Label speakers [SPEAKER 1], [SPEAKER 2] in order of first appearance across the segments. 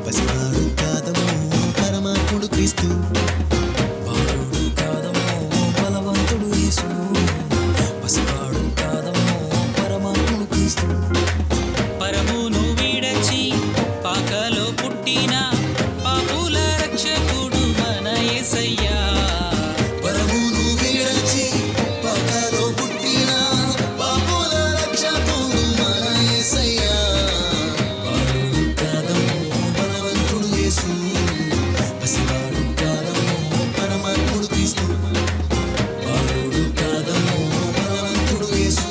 [SPEAKER 1] పసివాడు కాదమ్మో పరమాత్ముడు క్రీస్తు. బాలుడు కాదమ్మో బలవంతుడు యేసు, పసివాడు కాదమ్మో పరమాత్ముడు క్రీస్తు.
[SPEAKER 2] పరమును విడచి పాకలో పుట్టిన పాపుల రక్షకుడు మన యేసయ్యా.
[SPEAKER 1] పరమును విడచి పాకలో పుట్టిన పాపుల రక్షకుడు మన యేసయ్యా. బాలుడు కాదమ్మో బలవంతుడు యేసు, పసివాడు కాదమ్మో పరమాత్ముడు క్రీస్తు. బాలుడు కాదమ్మో బలవంతుడు యేసు,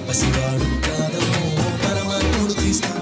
[SPEAKER 1] పసివాడు కాదమ్మో పరమాత్ముడు క్రీస్తు.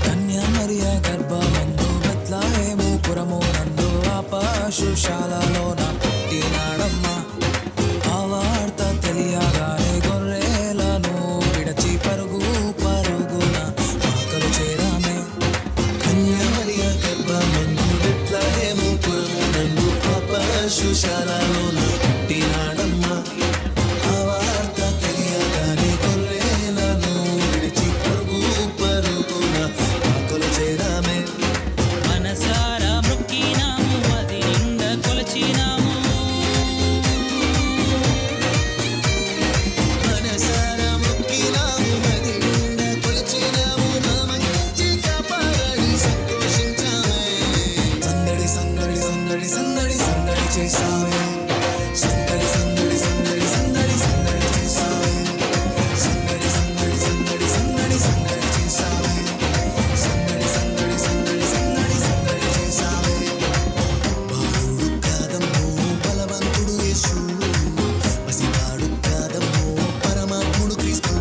[SPEAKER 1] కన్యామరియా గర్భమందు బెత్లెహేము పురమునందు ఆ పశుశాలలోన పుట్టినాడమ్మా. ఆ వార్త తెలియగానే గొర్రెలను విడచి పరుగు పరుగున పాకలు చేరామే. కన్యామరియా గర్భమందు బెత్లెహేము పురమునందు ఆ పశుశాలలోన పుట్టినాడమ్మా. ఆ వార్త తెలియగానే గొర్రెలను విడిచి పరుగు పరుగున పాకలు చేరామే.
[SPEAKER 2] మనసారా మొక్కినాము, అది నిండా కొలచినాము.
[SPEAKER 1] మనసారా మొక్కినాము, అది నిండా కొలిచినాము. మా మంచి కాపాడని సంతోషించామే. సందడి సందడి సందడి సందడి సందడి చేసామే. సందడి సందడి సందడి సందడి సందడి చేసామే. సందడి సందడి సందడి సందడి సందడి చేసామే. సందడి సందడి సందడి సందడి సందడి చేసామే. బాలుడు కాదమ్మో బలవంతుడు యేసు, పసివాడు కాదమ్మో పరమాత్ముడు క్రీస్తు.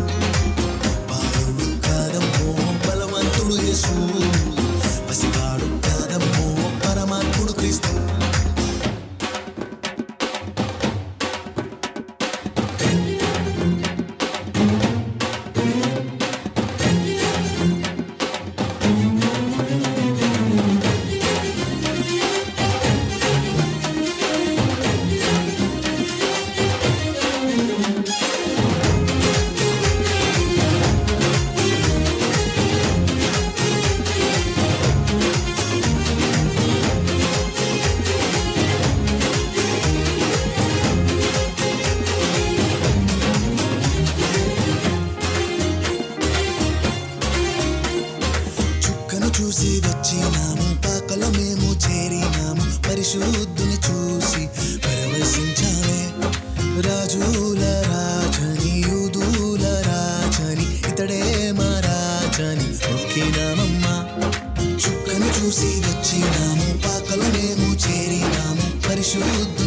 [SPEAKER 1] బాలుడు కాదమ్మో బలవంతుడు యేసు, పసివాడు కాదమ్మో పరమాత్ముడు క్రీస్తు. చుక్కను చూసి వచ్చినాము, పాకలో మేము చేరినాము. పరిశుద్ధుని చూసి పరవశించామే. రాజుల రాజని యూదుల రాజని ఇతడే మా రాజని మొక్కినామమ్మా. చుక్కను చూసి వచ్చినాము, పాకలో మేము చేరినాము. పరిశుద్ధ